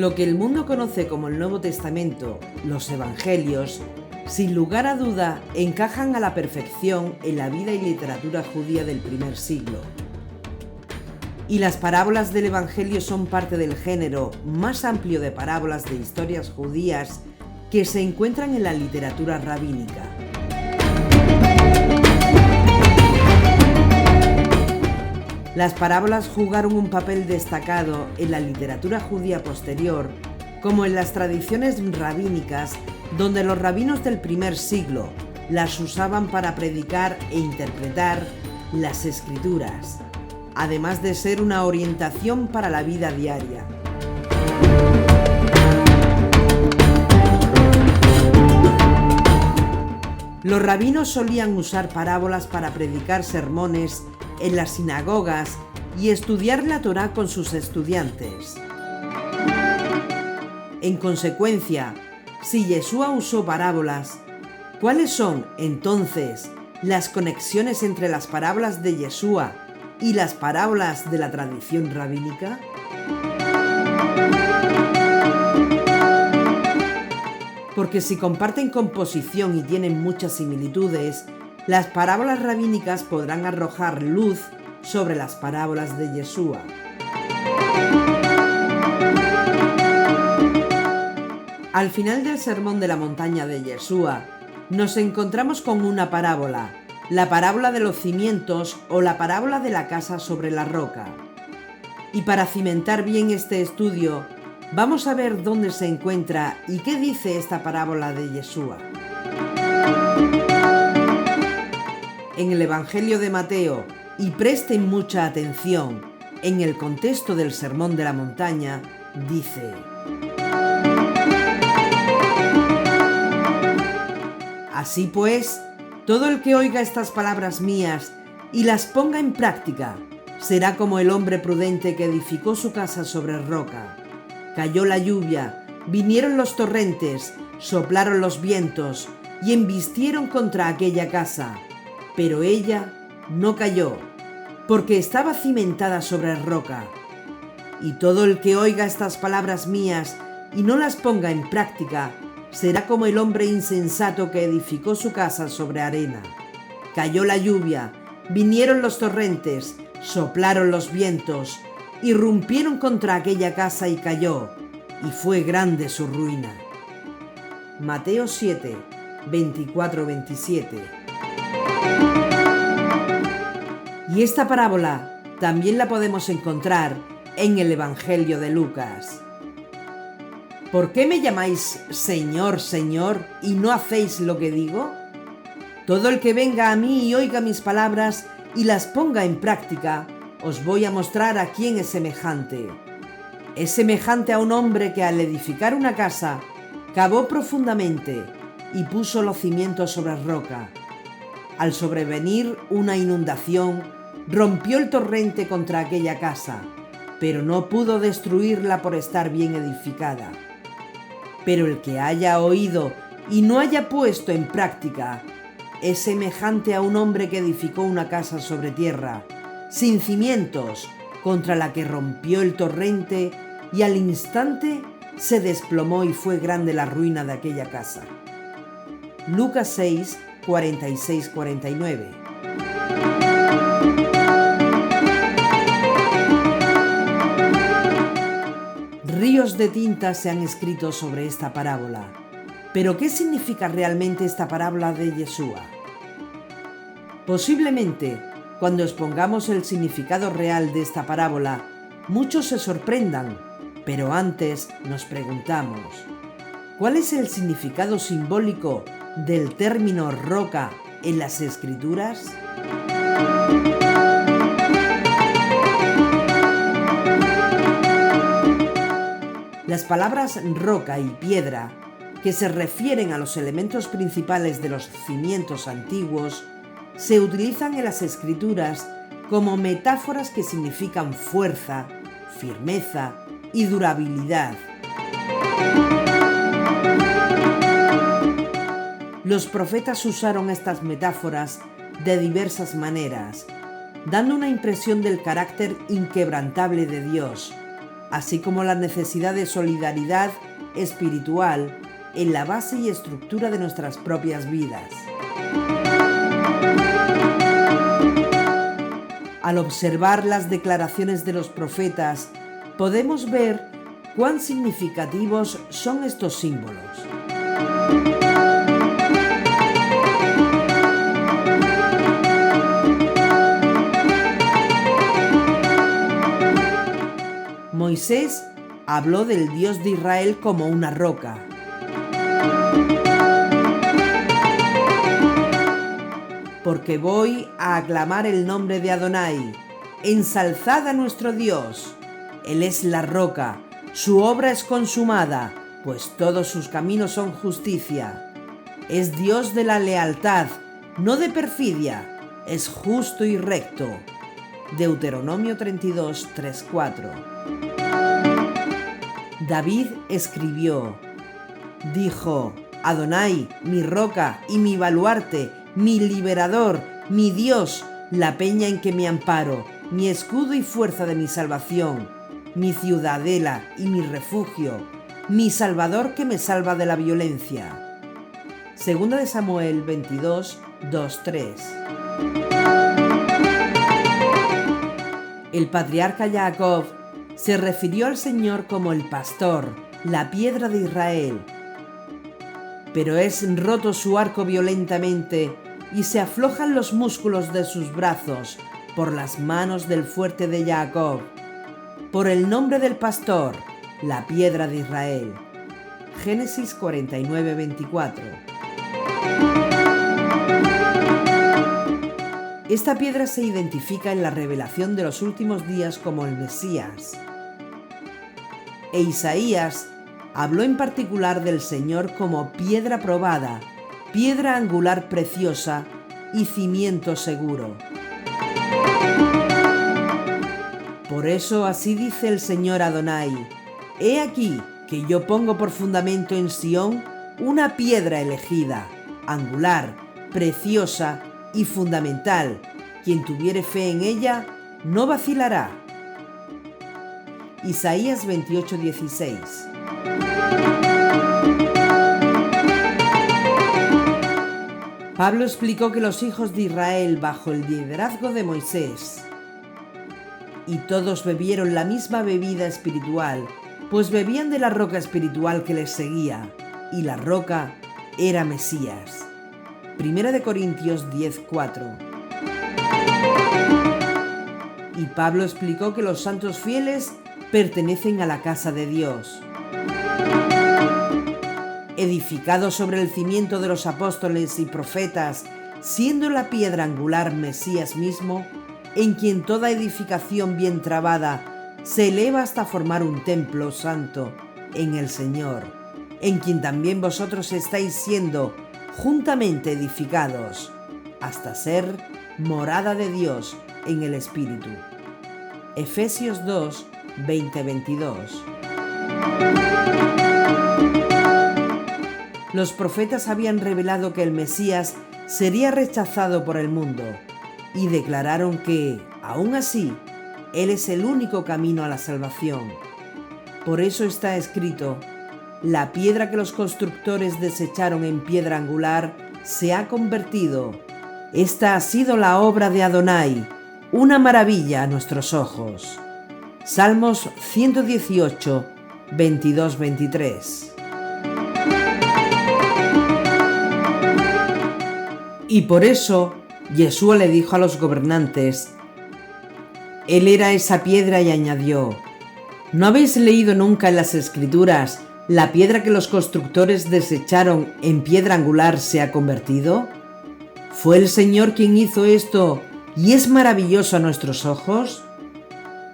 Lo que el mundo conoce como el Nuevo Testamento, los Evangelios, sin lugar a duda encajan a la perfección en la vida y literatura judía del primer siglo. Y las parábolas del Evangelio son parte del género más amplio de parábolas de historias judías que se encuentran en la literatura rabínica. Las parábolas jugaron un papel destacado en la literatura judía posterior, como en las tradiciones rabínicas, donde los rabinos del primer siglo las usaban para predicar e interpretar las Escrituras, además de ser una orientación para la vida diaria. Los rabinos solían usar parábolas para predicar sermones en las sinagogas y estudiar la Torá con sus estudiantes. En consecuencia, si Yeshua usó parábolas, ¿cuáles son, entonces, las conexiones entre las parábolas de Yeshua y las parábolas de la tradición rabínica? Porque si comparten composición y tienen muchas similitudes, las parábolas rabínicas podrán arrojar luz sobre las parábolas de Yeshua. Al final del sermón de la montaña de Yeshua, nos encontramos con una parábola, la parábola de los cimientos o la parábola de la casa sobre la roca. Y para cimentar bien este estudio, vamos a ver dónde se encuentra y qué dice esta parábola de Yeshua. En el Evangelio de Mateo, y presten mucha atención, en el contexto del Sermón de la Montaña, dice: Así pues, todo el que oiga estas palabras mías y las ponga en práctica, será como el hombre prudente que edificó su casa sobre roca. Cayó la lluvia, vinieron los torrentes, soplaron los vientos y embistieron contra aquella casa. Pero ella no cayó, porque estaba cimentada sobre roca. Y todo el que oiga estas palabras mías y no las ponga en práctica, será como el hombre insensato que edificó su casa sobre arena. Cayó la lluvia, vinieron los torrentes, soplaron los vientos, irrumpieron contra aquella casa y cayó, y fue grande su ruina. Mateo 7, 24-27. Y esta parábola también la podemos encontrar en el Evangelio de Lucas. ¿Por qué me llamáis Señor, Señor, y no hacéis lo que digo? Todo el que venga a mí y oiga mis palabras y las ponga en práctica, os voy a mostrar a quién es semejante. Es semejante a un hombre que al edificar una casa, cavó profundamente y puso los cimientos sobre roca. Al sobrevenir una inundación, rompió el torrente contra aquella casa, pero no pudo destruirla por estar bien edificada. Pero el que haya oído y no haya puesto en práctica, es semejante a un hombre que edificó una casa sobre tierra, sin cimientos, contra la que rompió el torrente y al instante se desplomó y fue grande la ruina de aquella casa. Lucas 6, 46-49. Ríos de tinta se han escrito sobre esta parábola. ¿Pero qué significa realmente esta parábola de Yeshua? Posiblemente, cuando expongamos el significado real de esta parábola, muchos se sorprendan, pero antes nos preguntamos: ¿cuál es el significado simbólico del término roca en las Escrituras? Las palabras roca y piedra, que se refieren a los elementos principales de los cimientos antiguos, se utilizan en las Escrituras como metáforas que significan fuerza, firmeza y durabilidad. Los profetas usaron estas metáforas de diversas maneras, dando una impresión del carácter inquebrantable de Dios, así como la necesidad de solidaridad espiritual en la base y estructura de nuestras propias vidas. Al observar las declaraciones de los profetas, podemos ver cuán significativos son estos símbolos. Moisés habló del Dios de Israel como una roca. Porque voy a aclamar el nombre de Adonai. Ensalzad a nuestro Dios. Él es la roca, su obra es consumada, pues todos sus caminos son justicia. Es Dios de la lealtad, no de perfidia, es justo y recto. Deuteronomio 32, 3, 4. David escribió, dijo, Adonai, mi roca y mi baluarte, mi liberador, mi Dios, la peña en que me amparo, mi escudo y fuerza de mi salvación, mi ciudadela y mi refugio, mi salvador que me salva de la violencia. Segunda de Samuel 22, 2, 3. El patriarca Jacob se refirió al Señor como el pastor, la piedra de Israel. Pero es roto su arco violentamente y se aflojan los músculos de sus brazos por las manos del fuerte de Jacob, por el nombre del pastor, la piedra de Israel. Génesis 49, 24. Esta piedra se identifica en la revelación de los últimos días como el Mesías. E Isaías habló en particular del Señor como piedra probada, piedra angular preciosa y cimiento seguro. Por eso así dice el Señor Adonai: He aquí que yo pongo por fundamento en Sión una piedra elegida, angular, preciosa y fundamental. Quien tuviere fe en ella no vacilará. Isaías 28, 16. Pablo explicó que los hijos de Israel, bajo el liderazgo de Moisés, y todos bebieron la misma bebida espiritual, pues bebían de la roca espiritual que les seguía, y la roca era Mesías. Primera de Corintios 10, 4. Y Pablo explicó que los santos fieles pertenecen a la casa de Dios. Edificados sobre el cimiento de los apóstoles y profetas, siendo la piedra angular Mesías mismo, en quien toda edificación bien trabada se eleva hasta formar un templo santo en el Señor, en quien también vosotros estáis siendo juntamente edificados, hasta ser morada de Dios en el Espíritu. Efesios 2, 20-22. Los profetas habían revelado que el Mesías sería rechazado por el mundo y declararon que, aún así, Él es el único camino a la salvación. Por eso está escrito: la piedra que los constructores desecharon en piedra angular se ha convertido. Esta ha sido la obra de Adonai, una maravilla a nuestros ojos. Salmos 118, 22-23. Y por eso Yeshua le dijo a los gobernantes: Él era esa piedra, y añadió: ¿no habéis leído nunca en las Escrituras la piedra que los constructores desecharon en piedra angular se ha convertido? ¿Fue el Señor quien hizo esto y es maravilloso a nuestros ojos?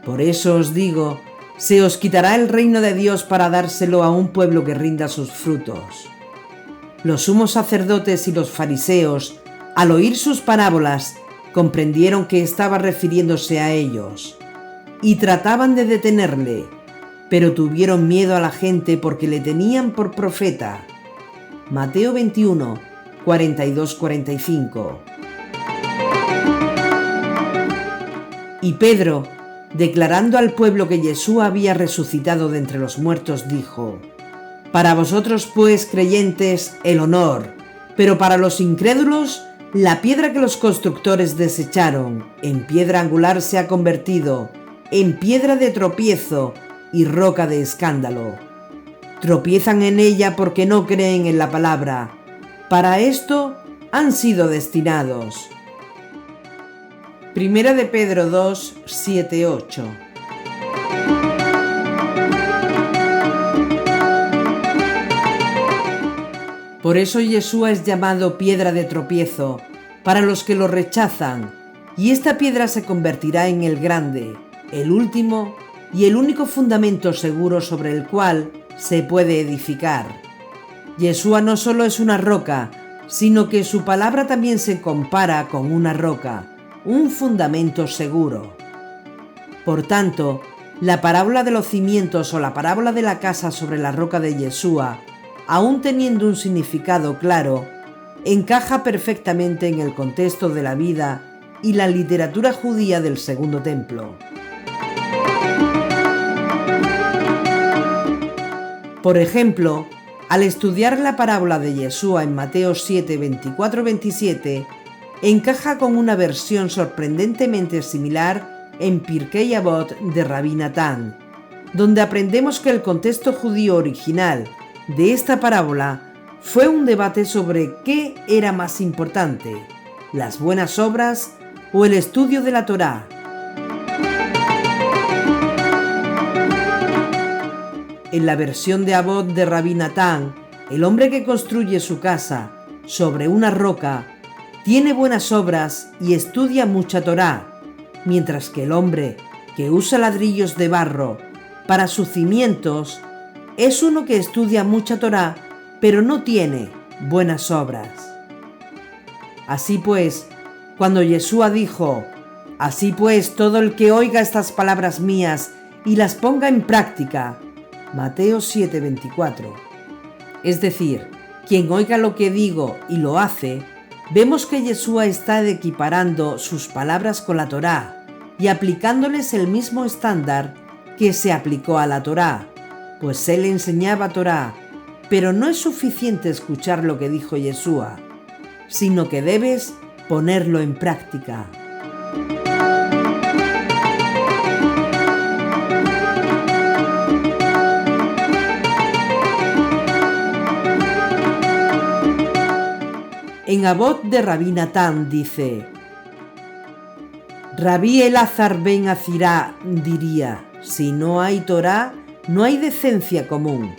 Por eso os digo, se os quitará el reino de Dios para dárselo a un pueblo que rinda sus frutos. Los sumos sacerdotes y los fariseos, al oír sus parábolas, comprendieron que estaba refiriéndose a ellos, y trataban de detenerle, pero tuvieron miedo a la gente porque le tenían por profeta. Mateo 21, 42-45. Y Pedro, declarando al pueblo que Yeshua había resucitado de entre los muertos, dijo: «Para vosotros, pues, creyentes, el honor, pero para los incrédulos, la piedra que los constructores desecharon, en piedra angular se ha convertido, en piedra de tropiezo y roca de escándalo. Tropiezan en ella porque no creen en la palabra. Para esto han sido destinados». Primera de Pedro 2, 7, 8. Por eso Yeshua es llamado piedra de tropiezo para los que lo rechazan, y esta piedra se convertirá en el grande, el último y el único fundamento seguro sobre el cual se puede edificar. Yeshua no solo es una roca, sino que su palabra también se compara con una roca, un fundamento seguro. Por tanto, la parábola de los cimientos o la parábola de la casa sobre la roca de Yeshua, aún teniendo un significado claro, encaja perfectamente en el contexto de la vida y la literatura judía del Segundo Templo. Por ejemplo, al estudiar la parábola de Yeshua en Mateo 7, 24-27, encaja con una versión sorprendentemente similar en Pirkei Avot de Rabbi Natán, donde aprendemos que el contexto judío original de esta parábola fue un debate sobre qué era más importante, las buenas obras o el estudio de la Torá. En la versión de Avot de Rabbi Natán, el hombre que construye su casa sobre una roca tiene buenas obras y estudia mucha Torá, mientras que el hombre que usa ladrillos de barro para sus cimientos es uno que estudia mucha Torá, pero no tiene buenas obras. Así pues, cuando Yeshua dijo: «Así pues, todo el que oiga estas palabras mías y las ponga en práctica», Mateo 7, 24, es decir, quien oiga lo que digo y lo hace, vemos que Yeshua está equiparando sus palabras con la Torá y aplicándoles el mismo estándar que se aplicó a la Torá, pues él enseñaba Torá, pero no es suficiente escuchar lo que dijo Yeshua, sino que debes ponerlo en práctica. En Avot de Rabbi Natán dice: Rabí Elazar ben Azirá diría: si no hay Torá, no hay decencia común.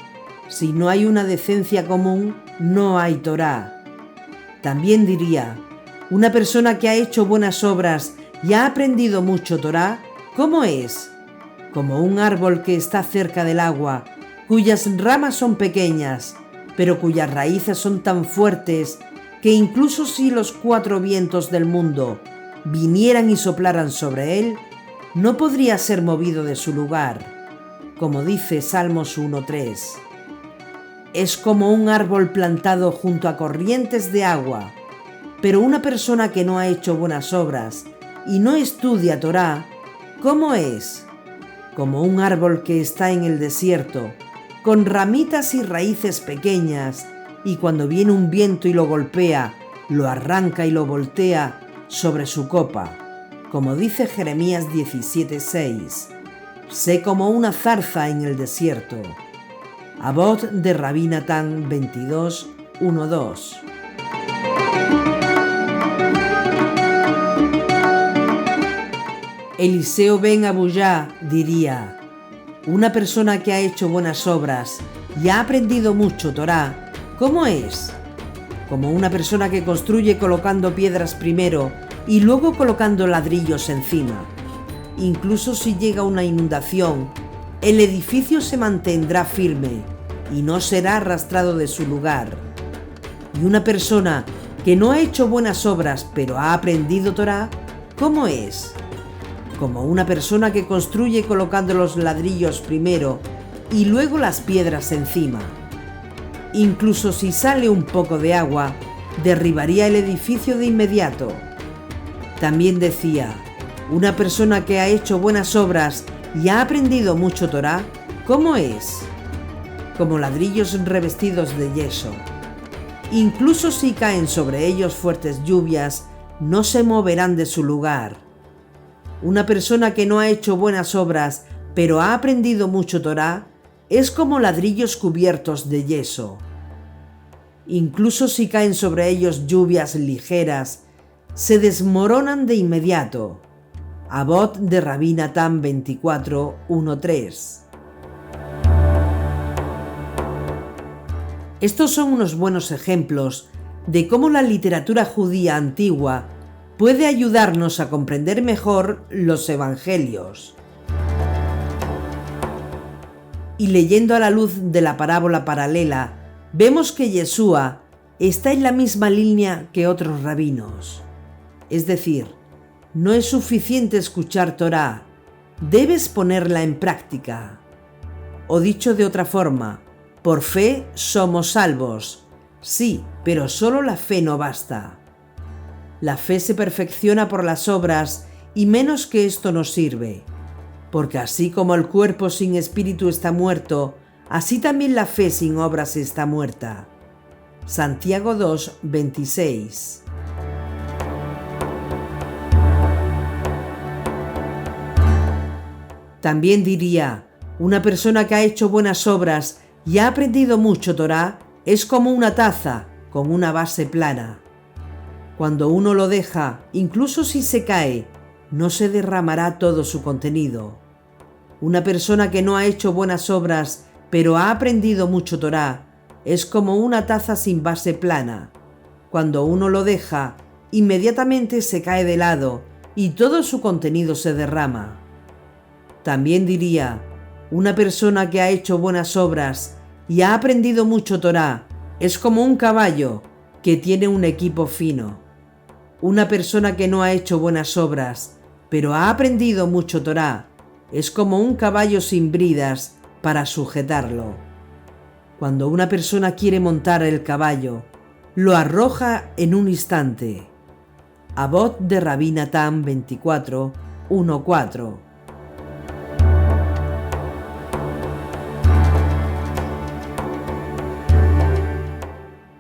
Si no hay una decencia común, no hay Torá. También diría: una persona que ha hecho buenas obras y ha aprendido mucho Torá, ¿cómo es? Como un árbol que está cerca del agua, cuyas ramas son pequeñas, pero cuyas raíces son tan fuertes que incluso si los 4 vientos del mundo vinieran y soplaran sobre él, no podría ser movido de su lugar, como dice Salmos 1:3. Es como un árbol plantado junto a corrientes de agua, pero una persona que no ha hecho buenas obras y no estudia Torá, ¿cómo es? Como un árbol que está en el desierto, con ramitas y raíces pequeñas, y cuando viene un viento y lo golpea, lo arranca y lo voltea sobre su copa, como dice Jeremías 17:6. Sé como una zarza en el desierto. Avot de Rabbi Natán 22:1-2. Eliseo ben Abuyá diría: una persona que ha hecho buenas obras y ha aprendido mucho Torá, ¿cómo es? Como una persona que construye colocando piedras primero y luego colocando ladrillos encima. Incluso si llega una inundación, el edificio se mantendrá firme y no será arrastrado de su lugar. Y una persona que no ha hecho buenas obras pero ha aprendido Torá, ¿cómo es? Como una persona que construye colocando los ladrillos primero y luego las piedras encima. Incluso si sale un poco de agua, derribaría el edificio de inmediato. También decía: Una persona que ha hecho buenas obras y ha aprendido mucho Torá, ¿cómo es? Como ladrillos revestidos de yeso. Incluso si caen sobre ellos fuertes lluvias, no se moverán de su lugar. Una persona que no ha hecho buenas obras, pero ha aprendido mucho Torá, es como ladrillos cubiertos de yeso. Incluso si caen sobre ellos lluvias ligeras, se desmoronan de inmediato. Avot de Rabbi Natán 24, 1-3. Estos son unos buenos ejemplos de cómo la literatura judía antigua puede ayudarnos a comprender mejor los evangelios. Y leyendo a la luz de la parábola paralela, vemos que Yeshua está en la misma línea que otros rabinos. Es decir, no es suficiente escuchar Torá, debes ponerla en práctica. O dicho de otra forma, por fe somos salvos. Sí, pero solo la fe no basta. La fe se perfecciona por las obras y menos que esto nos sirve. Porque así como el cuerpo sin espíritu está muerto, así también la fe sin obras está muerta. Santiago 2, 26. También diría, una persona que ha hecho buenas obras y ha aprendido mucho Torá es como una taza con una base plana. Cuando uno lo deja, incluso si se cae, no se derramará todo su contenido. Una persona que no ha hecho buenas obras, pero ha aprendido mucho Torá, es como una taza sin base plana. Cuando uno lo deja, inmediatamente se cae de lado y todo su contenido se derrama. También diría, una persona que ha hecho buenas obras y ha aprendido mucho Torá es como un caballo que tiene un equipo fino. Una persona que no ha hecho buenas obras, pero ha aprendido mucho Torá, es como un caballo sin bridas para sujetarlo. Cuando una persona quiere montar el caballo, lo arroja en un instante. Avot de Rabbi Natán 24, 1-4.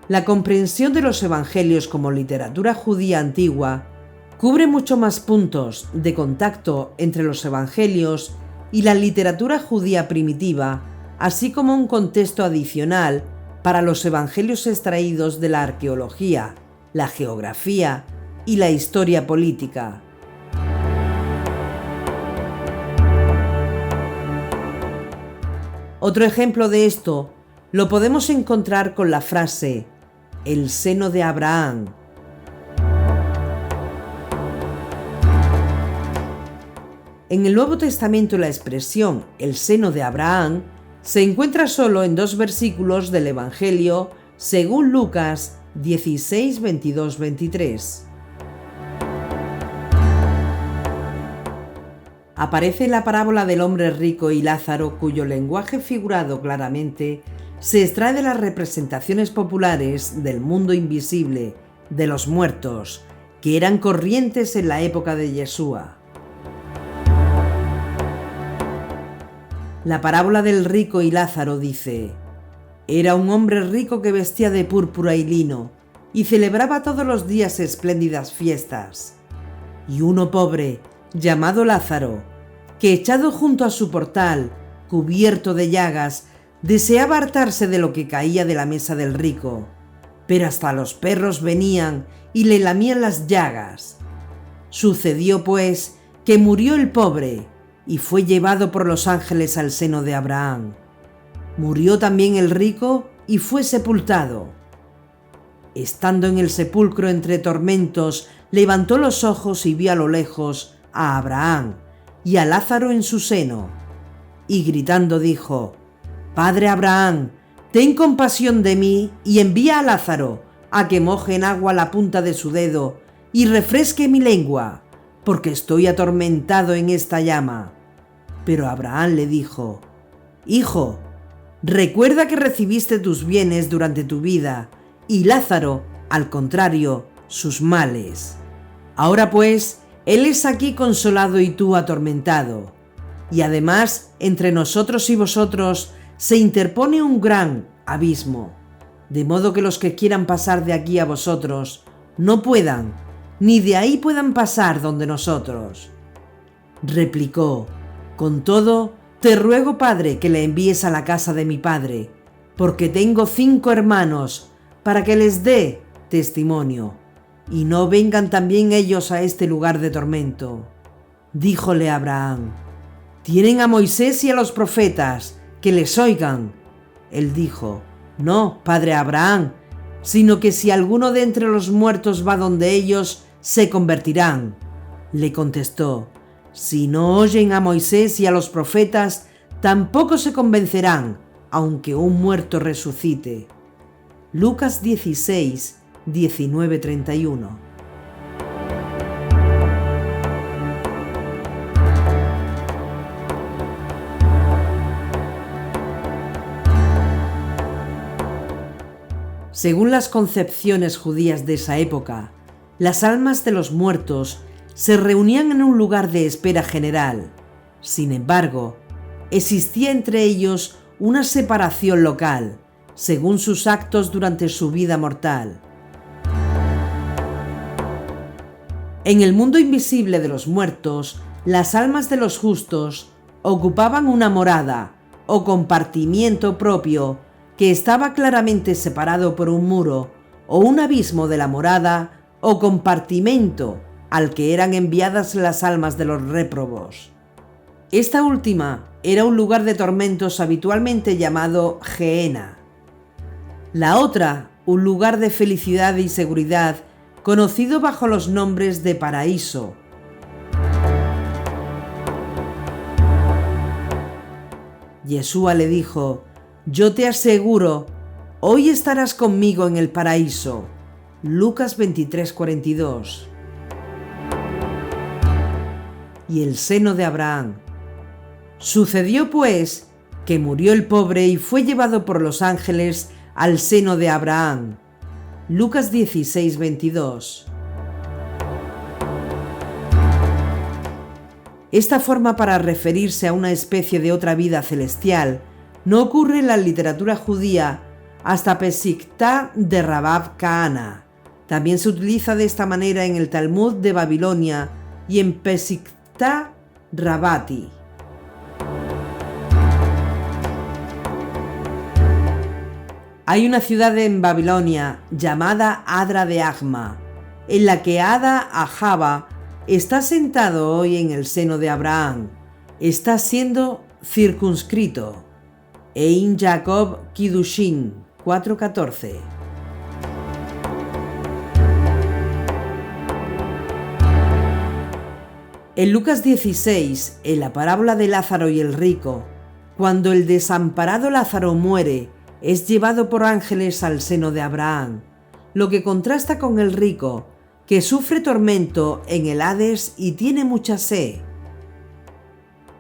La comprensión de los evangelios como literatura judía antigua cubre mucho más puntos de contacto entre los evangelios y la literatura judía primitiva, así como un contexto adicional para los evangelios extraídos de la arqueología, la geografía y la historia política. Otro ejemplo de esto lo podemos encontrar con la frase el seno de Abraham. En el Nuevo Testamento la expresión el seno de Abraham se encuentra solo en 2 versículos del Evangelio según Lucas 16, 22, 23. Aparece la parábola del hombre rico y Lázaro, cuyo lenguaje figurado claramente se extrae de las representaciones populares del mundo invisible, de los muertos, que eran corrientes en la época de Yeshua. La parábola del rico y Lázaro dice: era un hombre rico que vestía de púrpura y lino, y celebraba todos los días espléndidas fiestas. Y uno pobre, llamado Lázaro, que echado junto a su portal, cubierto de llagas, deseaba hartarse de lo que caía de la mesa del rico, pero hasta los perros venían y le lamían las llagas. Sucedió, pues, que murió el pobre y fue llevado por los ángeles al seno de Abraham. Murió también el rico y fue sepultado. Estando en el sepulcro entre tormentos, levantó los ojos y vio a lo lejos a Abraham y a Lázaro en su seno, y gritando dijo: Padre Abraham, ten compasión de mí y envía a Lázaro a que moje en agua la punta de su dedo y refresque mi lengua, porque estoy atormentado en esta llama. Pero Abraham le dijo: Hijo, recuerda que recibiste tus bienes durante tu vida, y Lázaro, al contrario, sus males. Ahora pues, Él es aquí consolado y tú atormentado. Y además, entre nosotros y vosotros se interpone un gran abismo, de modo que los que quieran pasar de aquí a vosotros no puedan, ni de ahí puedan pasar donde nosotros. Replicó: con todo, te ruego, Padre, que le envíes a la casa de mi padre, porque tengo 5 hermanos, para que les dé testimonio, y no vengan también ellos a este lugar de tormento. Díjole Abraham: tienen a Moisés y a los profetas, que les oigan. Él dijo: no, padre Abraham, sino que si alguno de entre los muertos va donde ellos, se convertirán. Le contestó: si no oyen a Moisés y a los profetas, tampoco se convencerán, aunque un muerto resucite. Lucas 16, 19-31. Según las concepciones judías de esa época, las almas de los muertos se reunían en un lugar de espera general. Sin embargo, existía entre ellos una separación local, según sus actos durante su vida mortal. En el mundo invisible de los muertos, las almas de los justos ocupaban una morada o compartimiento propio que estaba claramente separado por un muro o un abismo de la morada o compartimento al que eran enviadas las almas de los réprobos. Esta última era un lugar de tormentos habitualmente llamado Gehenna. La otra, un lugar de felicidad y seguridad conocido bajo los nombres de paraíso. Yeshua le dijo: yo te aseguro, hoy estarás conmigo en el paraíso. Lucas 23:42. Y el seno de Abraham. Sucedió pues que murió el pobre y fue llevado por los ángeles al seno de Abraham. Lucas 16:22. Esta forma para referirse a una especie de otra vida celestial no ocurre en la literatura judía hasta Pesiktá de Rabab Kahana. También se utiliza de esta manera en el Talmud de Babilonia y en Pesiktá Rabati. Hay una ciudad en Babilonia llamada Adra de Agma, en la que Ada Ahava está sentado hoy en el seno de Abraham. Está siendo circunscrito. Ein Jacob Kiddushin 4:14. En Lucas 16, en la parábola de Lázaro y el rico, cuando el desamparado Lázaro muere, es llevado por ángeles al seno de Abraham, lo que contrasta con el rico, que sufre tormento en el Hades y tiene mucha sed.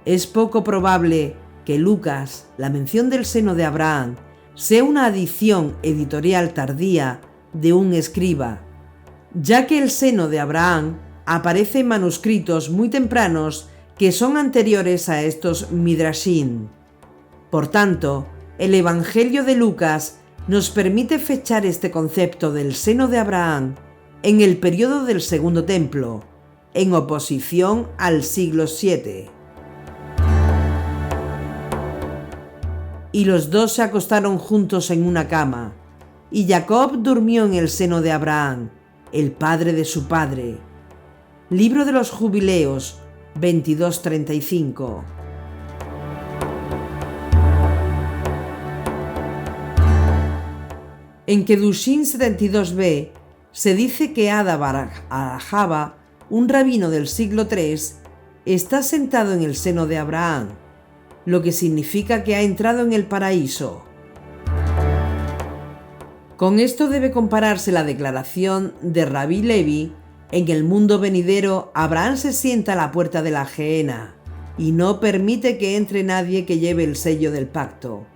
Es poco probable que Lucas, la mención del seno de Abraham, sea una adición editorial tardía de un escriba, ya que el seno de Abraham aparece en manuscritos muy tempranos que son anteriores a estos midrashim. Por tanto, el Evangelio de Lucas nos permite fechar este concepto del seno de Abraham en el periodo del Segundo Templo, en oposición al siglo VII. Y los dos se acostaron juntos en una cama, y Jacob durmió en el seno de Abraham, el padre de su padre. Libro de los Jubileos, 22:35. En Kedushin 72b se dice que Ada Bar Ahava, un rabino del siglo III, está sentado en el seno de Abraham, lo que significa que ha entrado en el paraíso. Con esto debe compararse la declaración de Rabí Levi: en el mundo venidero Abraham se sienta a la puerta de la Gehenna y no permite que entre nadie que lleve el sello del pacto.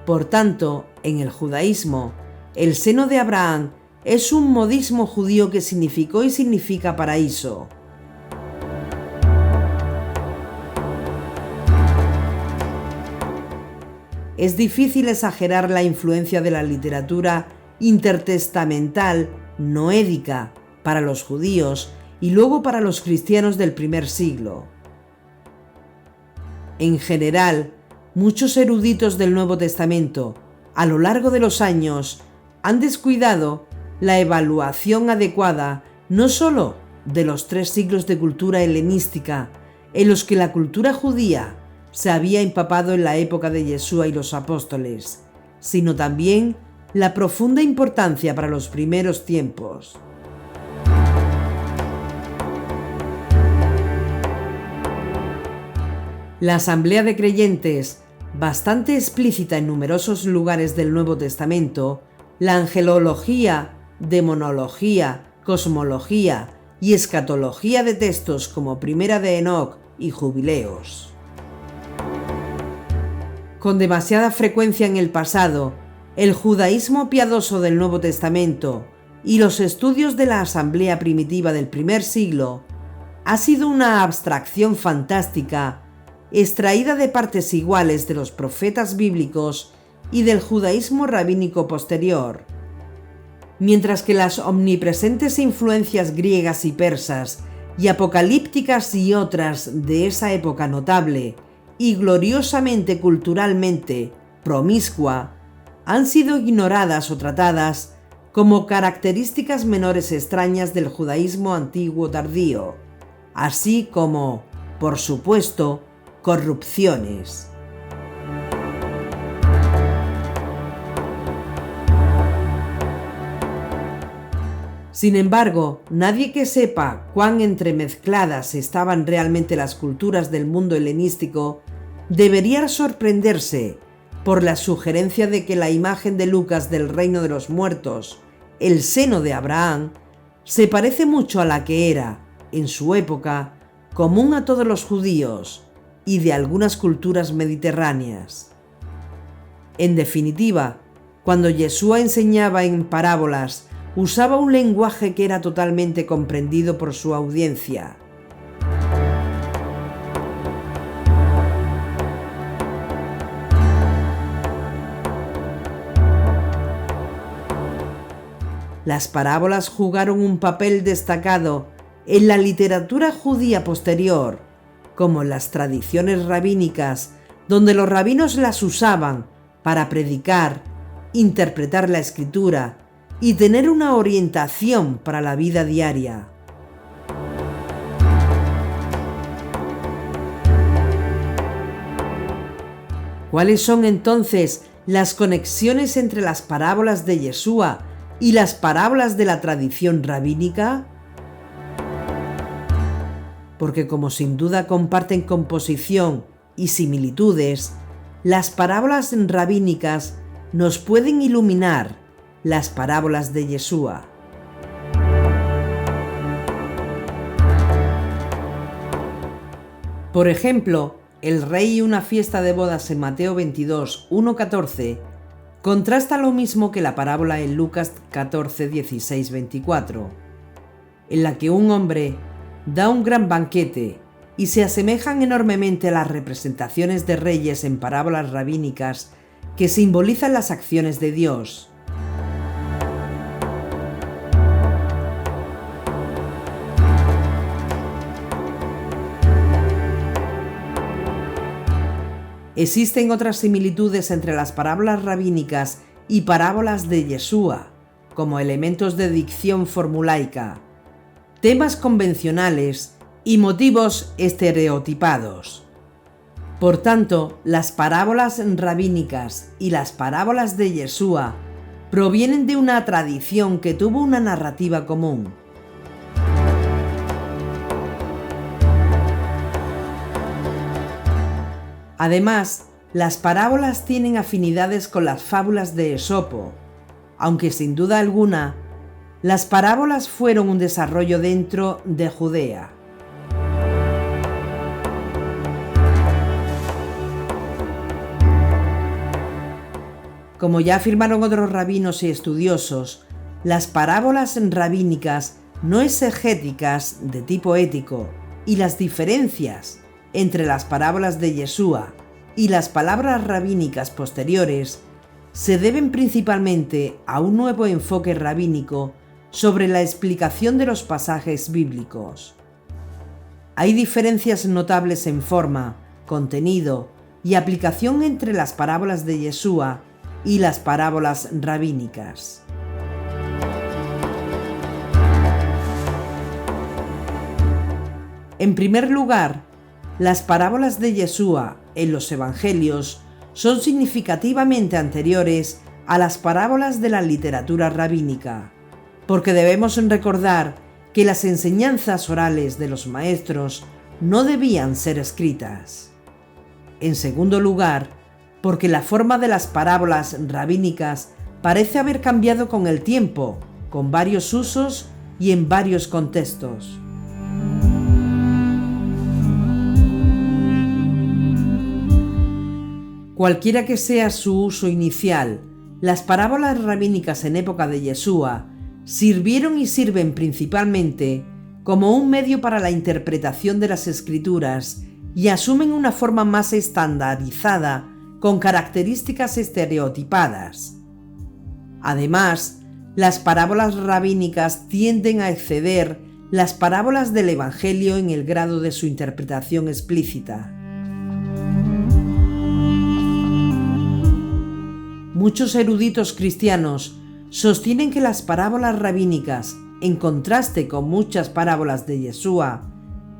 Por tanto, en el judaísmo, el seno de Abraham es un modismo judío que significó y significa paraíso. Es difícil exagerar la influencia de la literatura intertestamental noédica para los judíos y luego para los cristianos del primer siglo. En general, muchos eruditos del Nuevo Testamento, a lo largo de los años, han descuidado la evaluación adecuada no sólo de los 3 siglos de cultura helenística en los que la cultura judía se había empapado en la época de Yeshua y los apóstoles, sino también la profunda importancia para los primeros tiempos. La Asamblea de Creyentes, bastante explícita en numerosos lugares del Nuevo Testamento, la angelología, demonología, cosmología y escatología de textos como Primera de Enoc y Jubileos. Con demasiada frecuencia en el pasado, el judaísmo piadoso del Nuevo Testamento y los estudios de la asamblea primitiva del primer siglo ha sido una abstracción fantástica extraída de partes iguales de los profetas bíblicos y del judaísmo rabínico posterior. Mientras que las omnipresentes influencias griegas y persas y apocalípticas y otras de esa época notable y gloriosamente culturalmente promiscua han sido ignoradas o tratadas como características menores extrañas del judaísmo antiguo tardío, así como, por supuesto, corrupciones. Sin embargo, nadie que sepa cuán entremezcladas estaban realmente las culturas del mundo helenístico debería sorprenderse por la sugerencia de que la imagen de Lucas del reino de los muertos, el seno de Abraham, se parece mucho a la que era, en su época, común a todos los judíos y de algunas culturas mediterráneas. En definitiva, cuando Yeshua enseñaba en parábolas, usaba un lenguaje que era totalmente comprendido por su audiencia. Las parábolas jugaron un papel destacado en la literatura judía posterior, como en las tradiciones rabínicas, donde los rabinos las usaban para predicar, interpretar la escritura y tener una orientación para la vida diaria. ¿Cuáles son entonces las conexiones entre las parábolas de Yeshua y las parábolas de la tradición rabínica? Porque como sin duda comparten composición y similitudes, las parábolas rabínicas nos pueden iluminar las parábolas de Yeshua. Por ejemplo, el rey y una fiesta de bodas en Mateo 22, 1-14 contrasta lo mismo que la parábola en Lucas 14, 16, 24, en la que un hombre da un gran banquete y se asemejan enormemente a las representaciones de reyes en parábolas rabínicas que simbolizan las acciones de Dios. Existen otras similitudes entre las parábolas rabínicas y parábolas de Yeshua, como elementos de dicción formulaica, temas convencionales y motivos estereotipados. Por tanto, las parábolas rabínicas y las parábolas de Yeshua provienen de una tradición que tuvo una narrativa común. Además, las parábolas tienen afinidades con las fábulas de Esopo, aunque sin duda alguna, las parábolas fueron un desarrollo dentro de Judea. Como ya afirmaron otros rabinos y estudiosos, las parábolas rabínicas no exegéticas de tipo ético y las diferencias entre las parábolas de Yeshua y las palabras rabínicas posteriores se deben principalmente a un nuevo enfoque rabínico sobre la explicación de los pasajes bíblicos. Hay diferencias notables en forma, contenido y aplicación entre las parábolas de Yeshua y las parábolas rabínicas. En primer lugar, las parábolas de Yeshua en los Evangelios son significativamente anteriores a las parábolas de la literatura rabínica, porque debemos recordar que las enseñanzas orales de los maestros no debían ser escritas. En segundo lugar, porque la forma de las parábolas rabínicas parece haber cambiado con el tiempo, con varios usos y en varios contextos. Cualquiera que sea su uso inicial, las parábolas rabínicas en época de Yeshua sirvieron y sirven principalmente como un medio para la interpretación de las Escrituras y asumen una forma más estandarizada con características estereotipadas. Además, las parábolas rabínicas tienden a exceder las parábolas del Evangelio en el grado de su interpretación explícita. Muchos eruditos cristianos sostienen que las parábolas rabínicas, en contraste con muchas parábolas de Yeshua,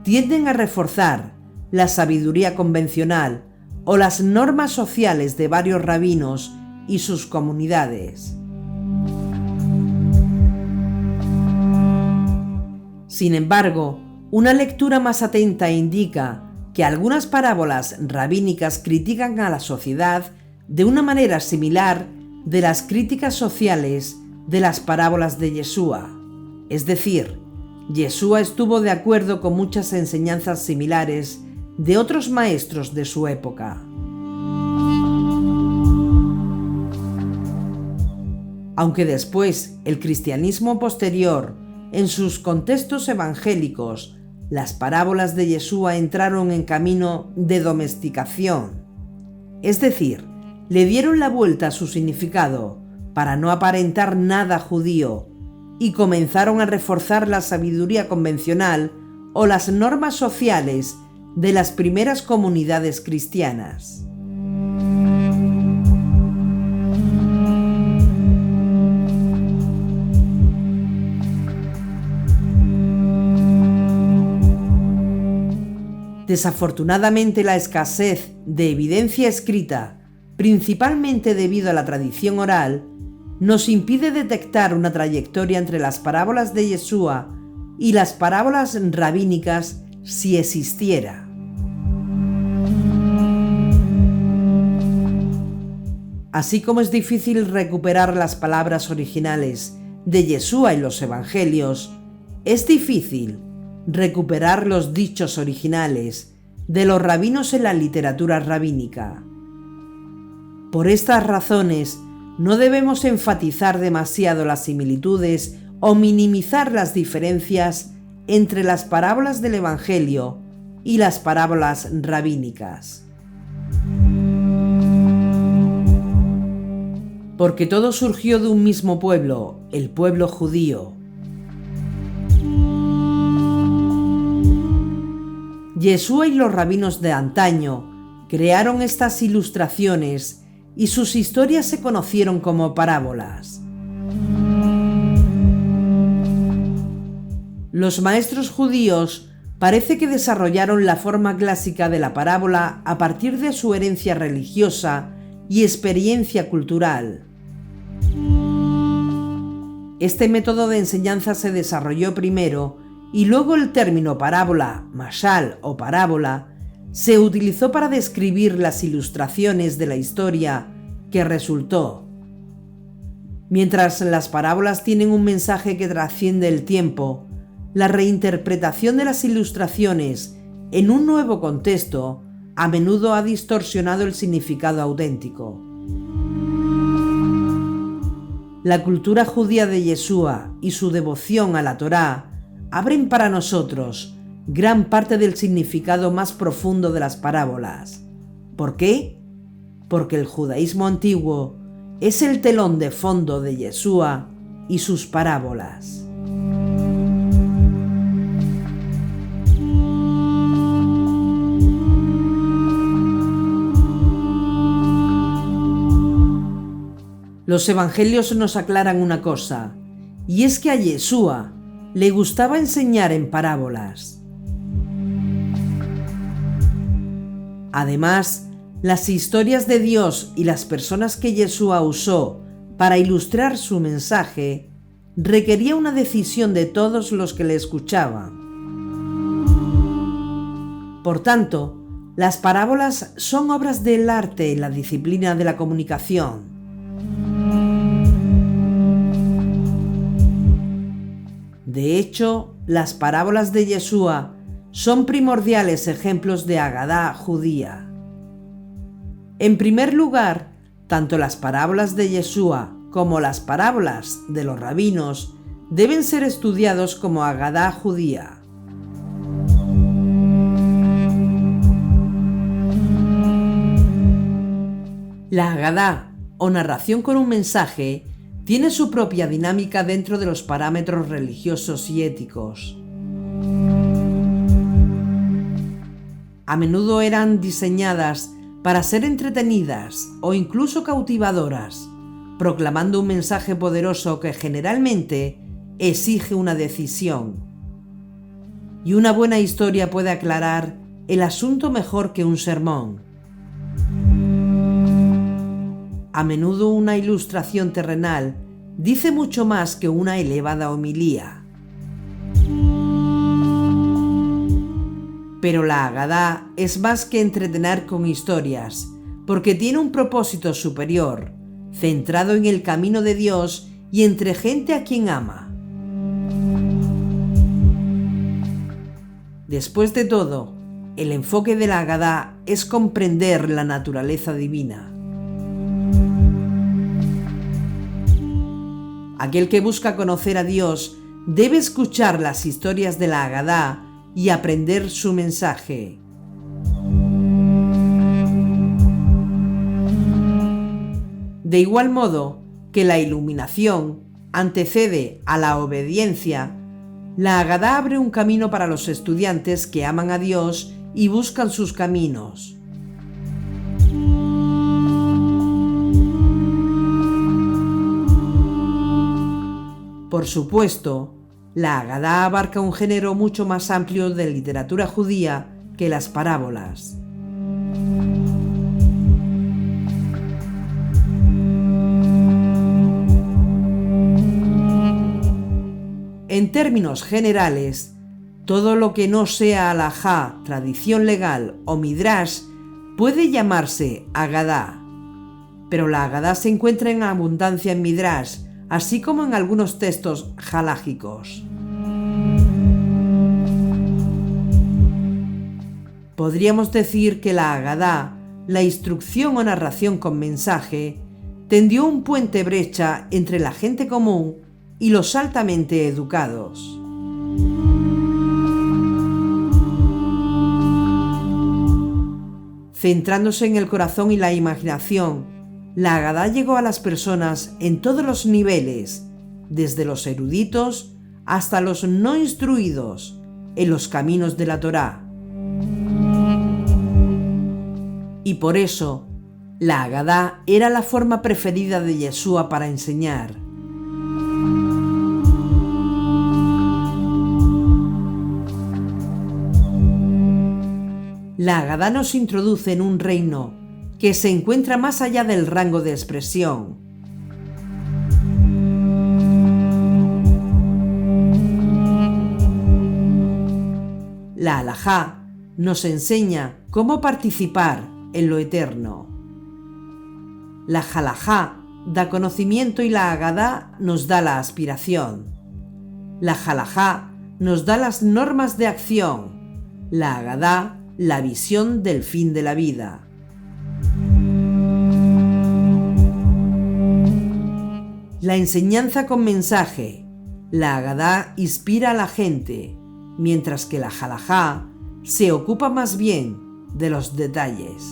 tienden a reforzar la sabiduría convencional o las normas sociales de varios rabinos y sus comunidades. Sin embargo, una lectura más atenta indica que algunas parábolas rabínicas critican a la sociedad de una manera similar de las críticas sociales de las parábolas de Yeshua. Es decir, Yeshua estuvo de acuerdo con muchas enseñanzas similares de otros maestros de su época. Aunque después el cristianismo posterior, en sus contextos evangélicos, las parábolas de Yeshua entraron en camino de domesticación, es decir, le dieron la vuelta a su significado para no aparentar nada judío y comenzaron a reforzar la sabiduría convencional o las normas sociales de las primeras comunidades cristianas. Desafortunadamente, la escasez de evidencia escrita, principalmente debido a la tradición oral, nos impide detectar una trayectoria entre las parábolas de Yeshua y las parábolas rabínicas si existiera. Así como es difícil recuperar las palabras originales de Yeshua en los Evangelios, es difícil recuperar los dichos originales de los rabinos en la literatura rabínica. Por estas razones, no debemos enfatizar demasiado las similitudes o minimizar las diferencias entre las parábolas del Evangelio y las parábolas rabínicas. Porque todo surgió de un mismo pueblo, el pueblo judío. Yeshua y los rabinos de antaño crearon estas ilustraciones y sus historias se conocieron como parábolas. Los maestros judíos parece que desarrollaron la forma clásica de la parábola a partir de su herencia religiosa y experiencia cultural. Este método de enseñanza se desarrolló primero y luego el término parábola, mashal o parábola, se utilizó para describir las ilustraciones de la historia que resultó. Mientras las parábolas tienen un mensaje que trasciende el tiempo, la reinterpretación de las ilustraciones en un nuevo contexto a menudo ha distorsionado el significado auténtico. La cultura judía de Yeshua y su devoción a la Torá abren para nosotros gran parte del significado más profundo de las parábolas. ¿Por qué? Porque el judaísmo antiguo es el telón de fondo de Yeshua y sus parábolas. Los evangelios nos aclaran una cosa, y es que a Yeshua le gustaba enseñar en parábolas. Además, las historias de Dios y las personas que Yeshua usó para ilustrar su mensaje requería una decisión de todos los que le escuchaban. Por tanto, las parábolas son obras del arte y la disciplina de la comunicación. De hecho, las parábolas de Yeshua son primordiales ejemplos de Agadá judía. En primer lugar, tanto las parábolas de Yeshua como las parábolas de los rabinos deben ser estudiados como Agadá judía. La Agadá, o narración con un mensaje, tiene su propia dinámica dentro de los parámetros religiosos y éticos. A menudo eran diseñadas para ser entretenidas o incluso cautivadoras, proclamando un mensaje poderoso que generalmente exige una decisión. Y una buena historia puede aclarar el asunto mejor que un sermón. A menudo una ilustración terrenal dice mucho más que una elevada homilía. Pero la Agadá es más que entretener con historias, porque tiene un propósito superior, centrado en el camino de Dios y entre gente a quien ama. Después de todo, el enfoque de la Agadá es comprender la naturaleza divina. Aquel que busca conocer a Dios debe escuchar las historias de la Agadá y aprender su mensaje. De igual modo que la iluminación antecede a la obediencia, la Agadá abre un camino para los estudiantes que aman a Dios y buscan sus caminos. Por supuesto, la Agadá abarca un género mucho más amplio de literatura judía que las parábolas. En términos generales, todo lo que no sea halajá, tradición legal o midrash puede llamarse Agadá. Pero la Agadá se encuentra en abundancia en midrash, así como en algunos textos halágicos. Podríamos decir que la Agadá, la instrucción o narración con mensaje, tendió un puente brecha entre la gente común y los altamente educados. Centrándose en el corazón y la imaginación, la Agadá llegó a las personas en todos los niveles, desde los eruditos hasta los no instruidos, en los caminos de la Torá. Y por eso, la Agadá era la forma preferida de Yeshua para enseñar. La Agadá nos introduce en un reino que se encuentra más allá del rango de expresión. La halajá nos enseña cómo participar en lo eterno. La halajá da conocimiento y la Agadá nos da la aspiración. La halajá nos da las normas de acción. La Agadá, la visión del fin de la vida. La enseñanza con mensaje, la Agadá, inspira a la gente, mientras que la Halajá se ocupa más bien de los detalles.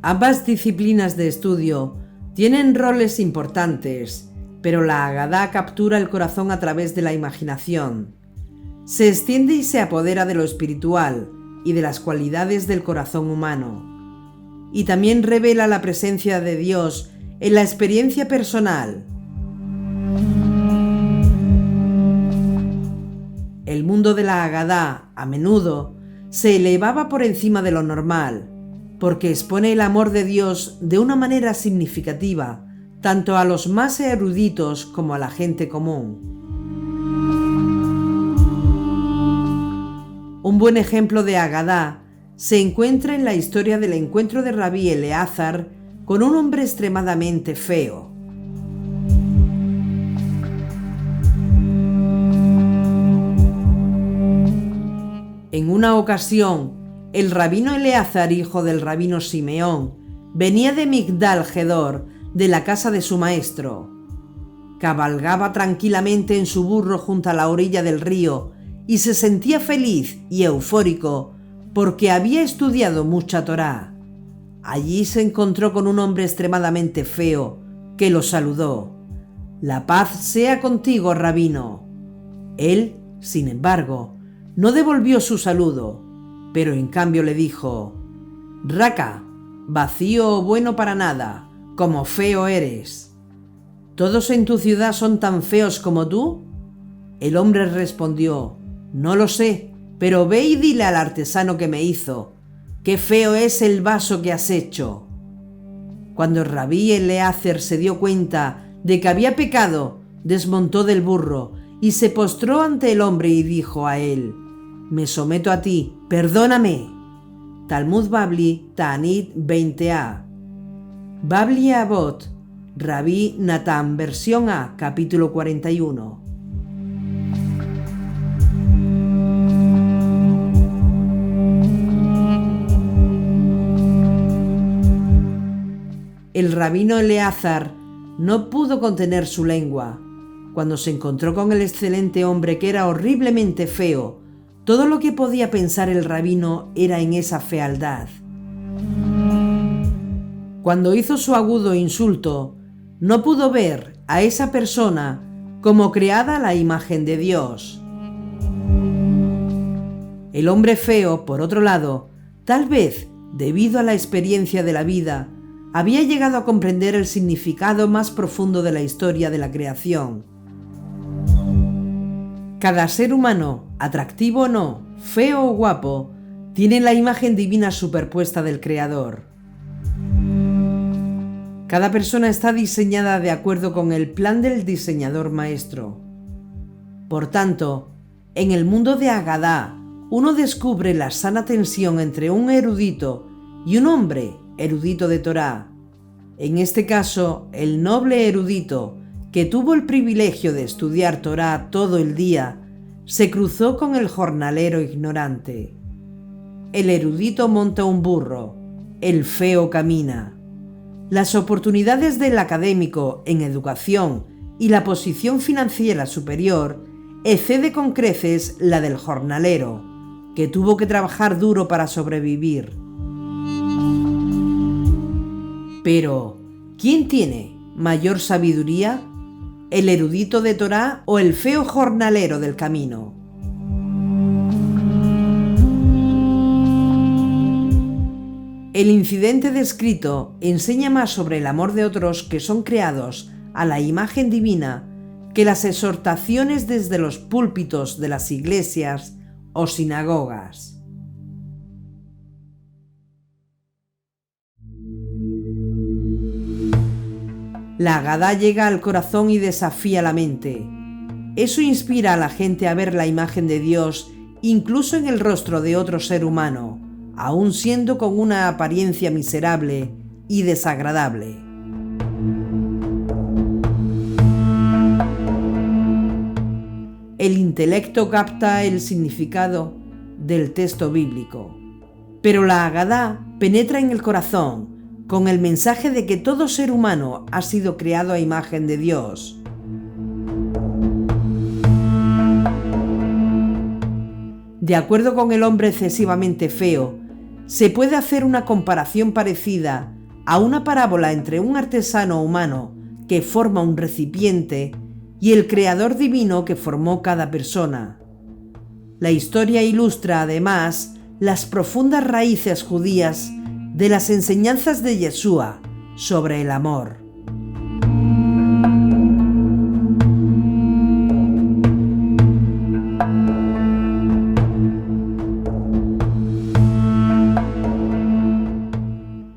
Ambas disciplinas de estudio tienen roles importantes, pero la Agadá captura el corazón a través de la imaginación. Se extiende y se apodera de lo espiritual y de las cualidades del corazón humano. Y también revela la presencia de Dios en la experiencia personal. El mundo de la Agadá, a menudo, se elevaba por encima de lo normal, porque expone el amor de Dios de una manera significativa, tanto a los más eruditos como a la gente común. Un buen ejemplo de Agadá se encuentra en la historia del encuentro de Rabí Eleazar con un hombre extremadamente feo. En una ocasión, el rabino Eleazar, hijo del rabino Simeón, venía de Migdal Gedor, de la casa de su maestro. Cabalgaba tranquilamente en su burro junto a la orilla del río y se sentía feliz y eufórico porque había estudiado mucha Torá. Allí se encontró con un hombre extremadamente feo que lo saludó. «La paz sea contigo, rabino». Él, sin embargo, no devolvió su saludo, pero en cambio le dijo: «Raca, vacío o bueno para nada, como feo eres. ¿Todos en tu ciudad son tan feos como tú?» El hombre respondió: «No lo sé, pero ve y dile al artesano que me hizo, qué feo es el vaso que has hecho». Cuando el rabí Eleazar se dio cuenta de que había pecado, desmontó del burro y se postró ante el hombre y dijo a él: «Me someto a ti, perdóname». Talmud Babli, Ta'anit 20a. Babli Avot, Rabí Natán, versión A, capítulo 41. El rabino Eleazar no pudo contener su lengua. Cuando se encontró con el excelente hombre que era horriblemente feo, todo lo que podía pensar el rabino era en esa fealdad. Cuando hizo su agudo insulto, no pudo ver a esa persona como creada a la imagen de Dios. El hombre feo, por otro lado, tal vez debido a la experiencia de la vida, había llegado a comprender el significado más profundo de la historia de la creación. Cada ser humano, atractivo o no, feo o guapo, tiene la imagen divina superpuesta del Creador. Cada persona está diseñada de acuerdo con el plan del diseñador maestro. Por tanto, en el mundo de Agadá, uno descubre la sana tensión entre un erudito y un hombre erudito de Torá. En este caso, el noble erudito, que tuvo el privilegio de estudiar Torá todo el día, se cruzó con el jornalero ignorante. El erudito monta un burro, el feo camina. Las oportunidades del académico en educación y la posición financiera superior excede con creces la del jornalero, que tuvo que trabajar duro para sobrevivir. Pero, ¿quién tiene mayor sabiduría? ¿El erudito de Torá o el feo jornalero del camino? El incidente descrito enseña más sobre el amor de otros que son creados a la imagen divina que las exhortaciones desde los púlpitos de las iglesias o sinagogas. La Agadá llega al corazón y desafía la mente. Eso inspira a la gente a ver la imagen de Dios incluso en el rostro de otro ser humano, aun siendo con una apariencia miserable y desagradable. el intelecto capta el significado del texto bíblico, pero la Agadá penetra en el corazón con el mensaje de que todo ser humano ha sido creado a imagen de Dios. De acuerdo con el hombre excesivamente feo, se puede hacer una comparación parecida a una parábola entre un artesano humano que forma un recipiente y el creador divino que formó cada persona. La historia ilustra además las profundas raíces judías de las enseñanzas de Yeshua sobre el amor.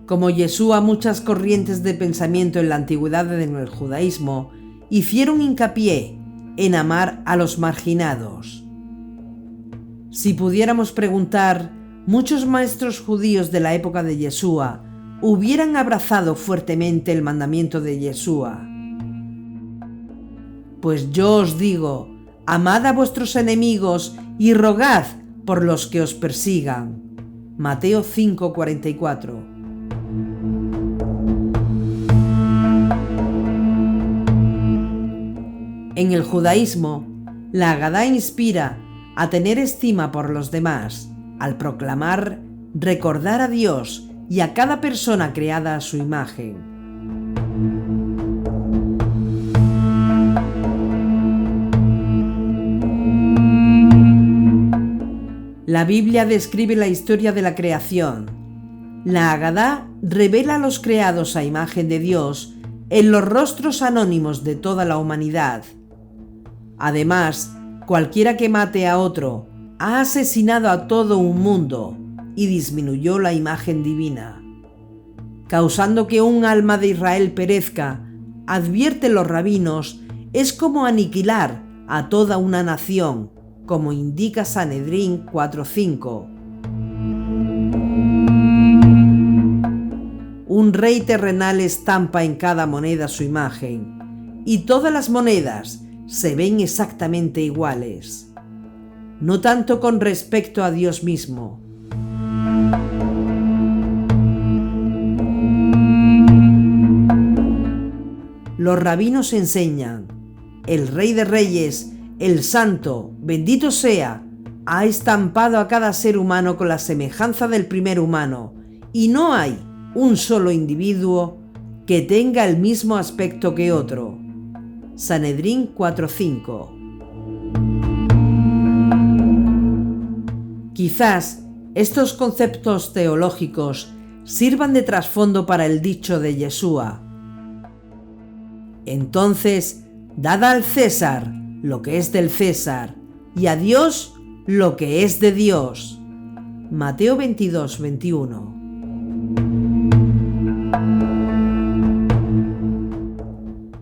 Como Yeshua, muchas corrientes de pensamiento en la antigüedad en el judaísmo hicieron hincapié en amar a los marginados. Si pudiéramos preguntar, muchos maestros judíos de la época de Yeshua hubieran abrazado fuertemente el mandamiento de Yeshua. Pues yo os digo, amad a vuestros enemigos y rogad por los que os persigan. Mateo 5:44. En el judaísmo, la Agadá inspira a tener estima por los demás, al proclamar recordar a Dios y a cada persona creada a su imagen. La Biblia describe la historia de la creación. La Agadá revela a los creados a imagen de Dios en los rostros anónimos de toda la humanidad. Además, cualquiera que mate a otro ha asesinado a todo un mundo y disminuyó la imagen divina. Causando que un alma de Israel perezca, advierten los rabinos, es como aniquilar a toda una nación, como indica Sanedrín 4:5. Un rey terrenal estampa en cada moneda su imagen, y todas las monedas se ven exactamente iguales, no tanto con respecto a Dios mismo. Los rabinos enseñan, el Rey de Reyes, el Santo, bendito sea, ha estampado a cada ser humano con la semejanza del primer humano, y no hay un solo individuo que tenga el mismo aspecto que otro. Sanedrín 4:5. Quizás estos conceptos teológicos sirvan de trasfondo para el dicho de Yeshua. Entonces, dad al César lo que es del César, y a Dios lo que es de Dios. Mateo 22:21.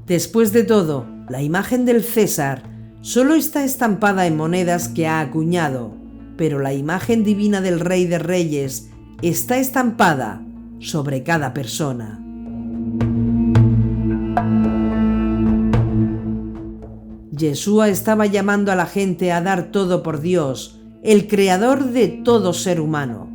Después de todo, la imagen del César solo está estampada en monedas que ha acuñado, pero la imagen divina del Rey de Reyes está estampada sobre cada persona. Yeshua estaba llamando a la gente a dar todo por Dios, el creador de todo ser humano.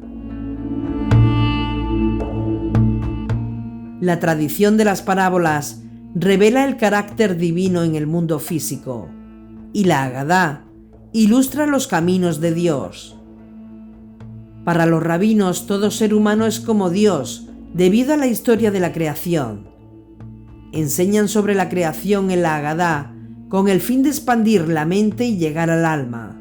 La tradición de las parábolas revela el carácter divino en el mundo físico, y la Agadá ilustra los caminos de Dios. Para los rabinos, todo ser humano es como Dios, debido a la historia de la creación. Enseñan sobre la creación en la Agadá con el fin de expandir la mente y llegar al alma.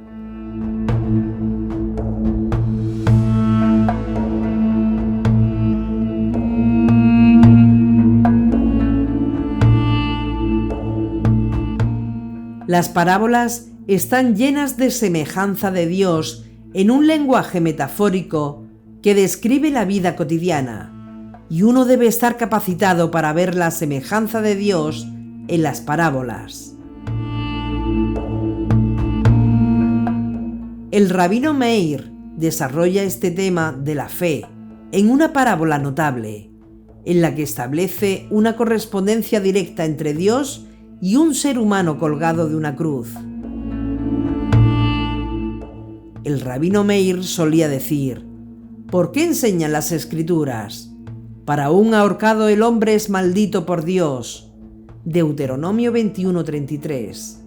Las parábolas están llenas de semejanza de Dios en un lenguaje metafórico que describe la vida cotidiana, y uno debe estar capacitado para ver la semejanza de Dios en las parábolas. El rabino Meir desarrolla este tema de la fe en una parábola notable, en la que establece una correspondencia directa entre Dios y un ser humano colgado de una cruz. El rabino Meir solía decir: ¿por qué enseñan las Escrituras? Para un ahorcado el hombre es maldito por Dios. Deuteronomio 21:33.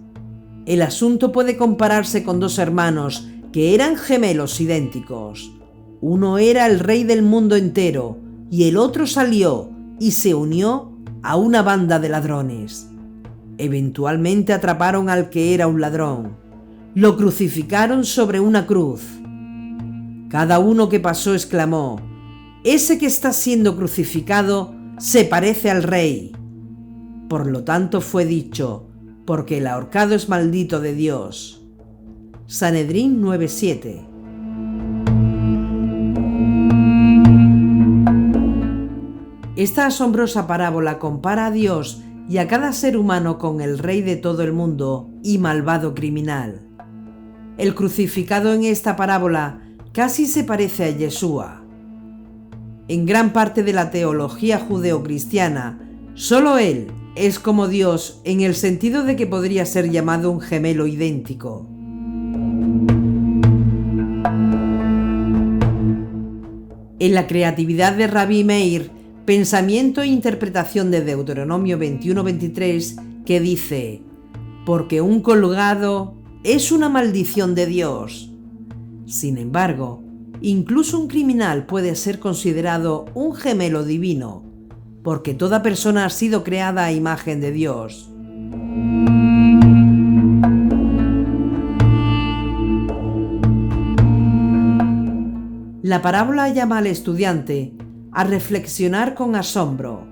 El asunto puede compararse con dos hermanos que eran gemelos idénticos. Uno era el rey del mundo entero y el otro salió y se unió a una banda de ladrones. Eventualmente atraparon al que era un ladrón. Lo crucificaron sobre una cruz. Cada uno que pasó exclamó: «Ese que está siendo crucificado se parece al rey». Por lo tanto fue dicho: «porque el ahorcado es maldito de Dios». Sanedrín 9:7. Esta asombrosa parábola compara a Dios y a cada ser humano con el rey de todo el mundo y malvado criminal. El crucificado en esta parábola casi se parece a Yeshua. En gran parte de la teología judeocristiana, solo él es como Dios en el sentido de que podría ser llamado un gemelo idéntico. En la creatividad de Rabbi Meir, pensamiento e interpretación de Deuteronomio 21:23, que dice: «porque un colgado es una maldición de Dios». Sin embargo, incluso un criminal puede ser considerado un gemelo divino, porque toda persona ha sido creada a imagen de Dios. La parábola llama al estudiante a reflexionar con asombro.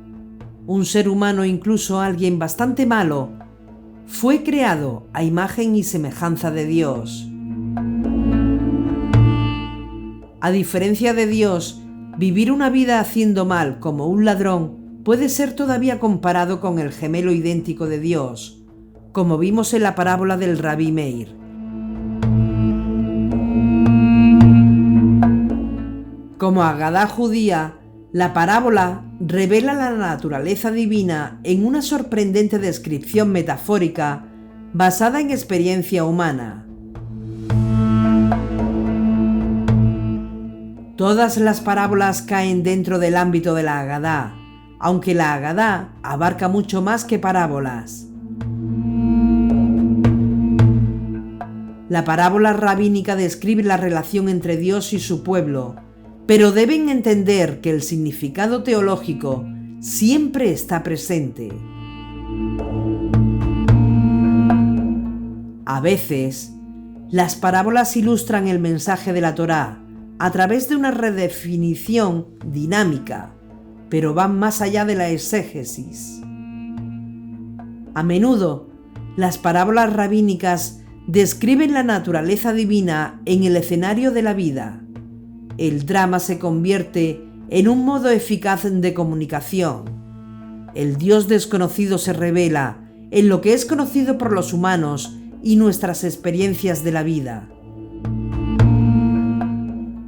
Un ser humano, incluso alguien bastante malo, fue creado a imagen y semejanza de Dios. A diferencia de Dios, vivir una vida haciendo mal como un ladrón puede ser todavía comparado con el gemelo idéntico de Dios, como vimos en la parábola del Rabí Meir. Como Agadá judía, la parábola revela la naturaleza divina en una sorprendente descripción metafórica basada en experiencia humana. Todas las parábolas caen dentro del ámbito de la Agadá, aunque la Agadá abarca mucho más que parábolas. La parábola rabínica describe la relación entre Dios y su pueblo, pero deben entender que el significado teológico siempre está presente. A veces, las parábolas ilustran el mensaje de la Torá a través de una redefinición dinámica, pero van más allá de la exégesis. A menudo, las parábolas rabínicas describen la naturaleza divina en el escenario de la vida. El drama se convierte en un modo eficaz de comunicación. El Dios desconocido se revela en lo que es conocido por los humanos y nuestras experiencias de la vida.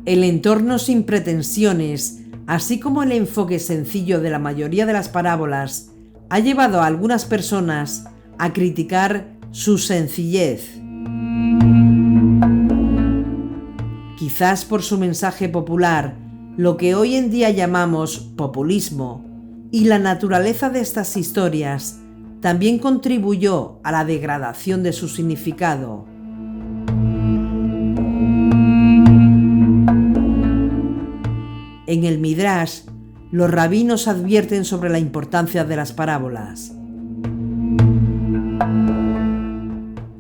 El entorno sin pretensiones, así como el enfoque sencillo de la mayoría de las parábolas, ha llevado a algunas personas a criticar su sencillez. Quizás por su mensaje popular, lo que hoy en día llamamos populismo, y la naturaleza de estas historias también contribuyó a la degradación de su significado. En el Midrash, los rabinos advierten sobre la importancia de las parábolas.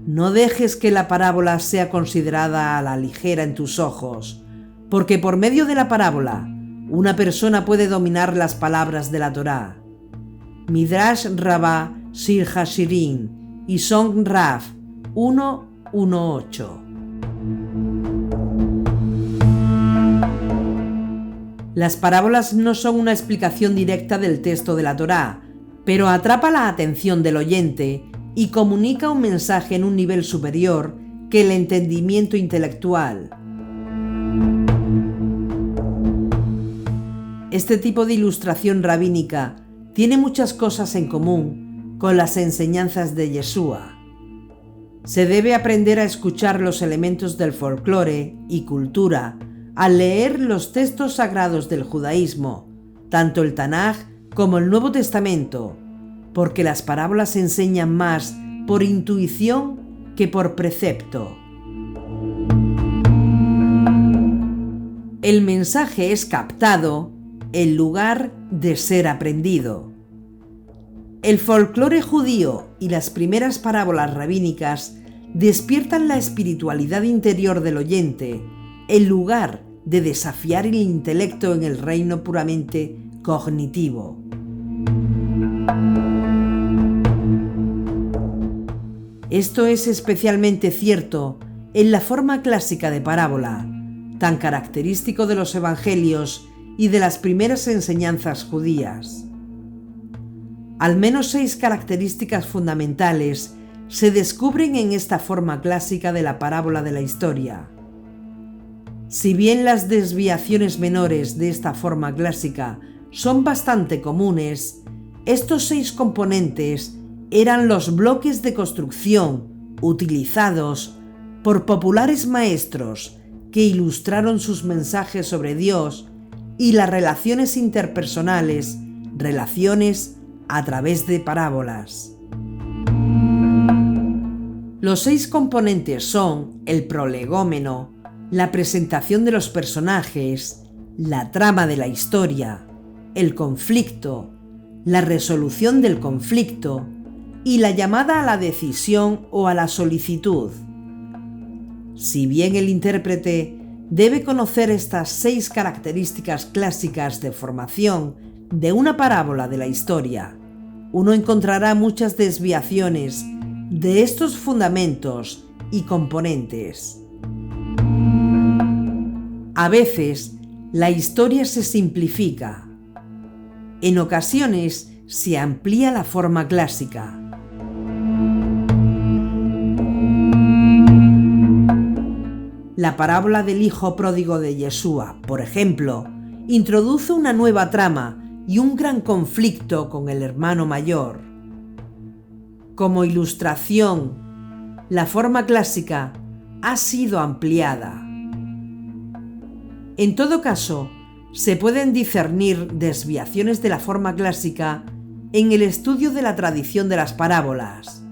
No dejes que la parábola sea considerada a la ligera en tus ojos, porque por medio de la parábola, una persona puede dominar las palabras de la Torá. Midrash Rabbah Shir Hashirim y Song Rav 1:1-8. Las parábolas no son una explicación directa del texto de la Torá, pero atrapa la atención del oyente y comunica un mensaje en un nivel superior que el entendimiento intelectual. Este tipo de ilustración rabínica tiene muchas cosas en común con las enseñanzas de Yeshua. Se debe aprender a escuchar los elementos del folclore y cultura al leer los textos sagrados del judaísmo, tanto el Tanaj como el Nuevo Testamento, porque las parábolas enseñan más por intuición que por precepto. El mensaje es captado en lugar de ser aprendido. El folclore judío y las primeras parábolas rabínicas despiertan la espiritualidad interior del oyente en lugar de desafiar el intelecto en el reino puramente cognitivo. Esto es especialmente cierto en la forma clásica de parábola, tan característico de los evangelios y de las primeras enseñanzas judías. Al menos 6 características fundamentales se descubren en esta forma clásica de la parábola de la historia. Si bien las desviaciones menores de esta forma clásica son bastante comunes, estos 6 componentes eran los bloques de construcción utilizados por populares maestros que ilustraron sus mensajes sobre Dios y las relaciones interpersonales, relaciones a través de parábolas. Los 6 componentes son el prolegómeno, la presentación de los personajes, la trama de la historia, el conflicto, la resolución del conflicto y la llamada a la decisión o a la solicitud. Si bien el intérprete debe conocer estas 6 características clásicas de formación de una parábola de la historia, uno encontrará muchas desviaciones de estos fundamentos y componentes. A veces, la historia se simplifica. En ocasiones, se amplía la forma clásica. La parábola del hijo pródigo de Yeshua, por ejemplo, introduce una nueva trama y un gran conflicto con el hermano mayor. Como ilustración, la forma clásica ha sido ampliada. En todo caso, se pueden discernir desviaciones de la forma clásica en el estudio de la tradición de las parábolas.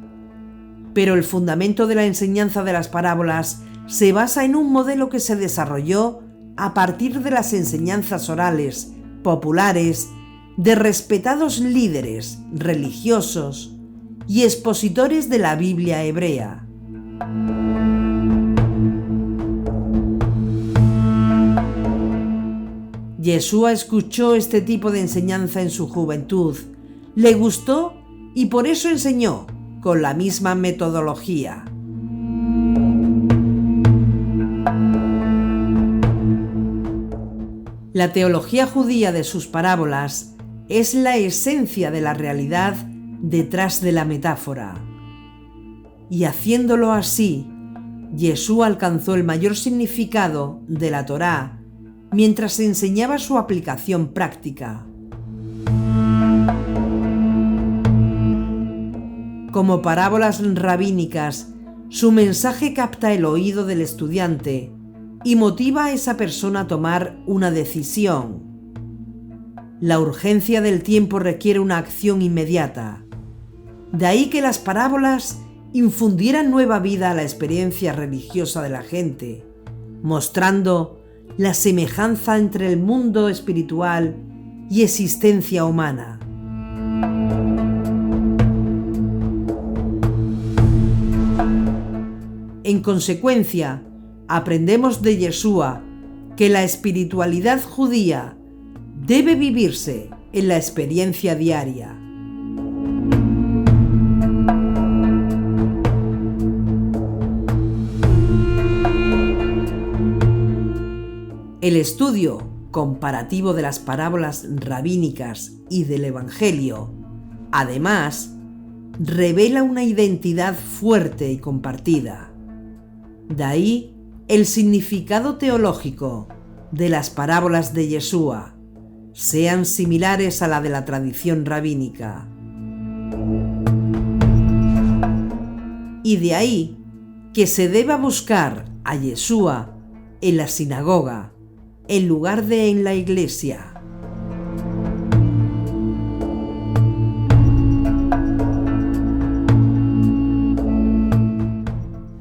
Pero el fundamento de la enseñanza de las parábolas se basa en un modelo que se desarrolló a partir de las enseñanzas orales, populares, de respetados líderes religiosos y expositores de la Biblia hebrea. Yeshua escuchó este tipo de enseñanza en su juventud, le gustó y por eso enseñó con la misma metodología. La teología judía de sus parábolas es la esencia de la realidad detrás de la metáfora. Y haciéndolo así, Yeshua alcanzó el mayor significado de la Torá mientras enseñaba su aplicación práctica. Como parábolas rabínicas, su mensaje capta el oído del estudiante y motiva a esa persona a tomar una decisión. La urgencia del tiempo requiere una acción inmediata. De ahí que las parábolas infundieran nueva vida a la experiencia religiosa de la gente, mostrando la semejanza entre el mundo espiritual y existencia humana. En consecuencia, aprendemos de Yeshua que la espiritualidad judía debe vivirse en la experiencia diaria. El estudio comparativo de las parábolas rabínicas y del Evangelio, además, revela una identidad fuerte y compartida. De ahí el significado teológico de las parábolas de Yeshua sean similares a la de la tradición rabínica. Y de ahí que se deba buscar a Yeshua en la sinagoga en lugar de en la iglesia.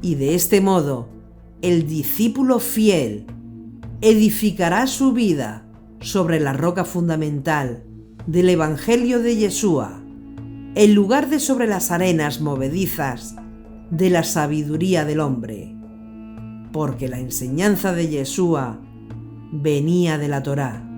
Y de este modo, el discípulo fiel edificará su vida sobre la roca fundamental del Evangelio de Yeshua, en lugar de sobre las arenas movedizas de la sabiduría del hombre, porque la enseñanza de Yeshua venía de la Torá.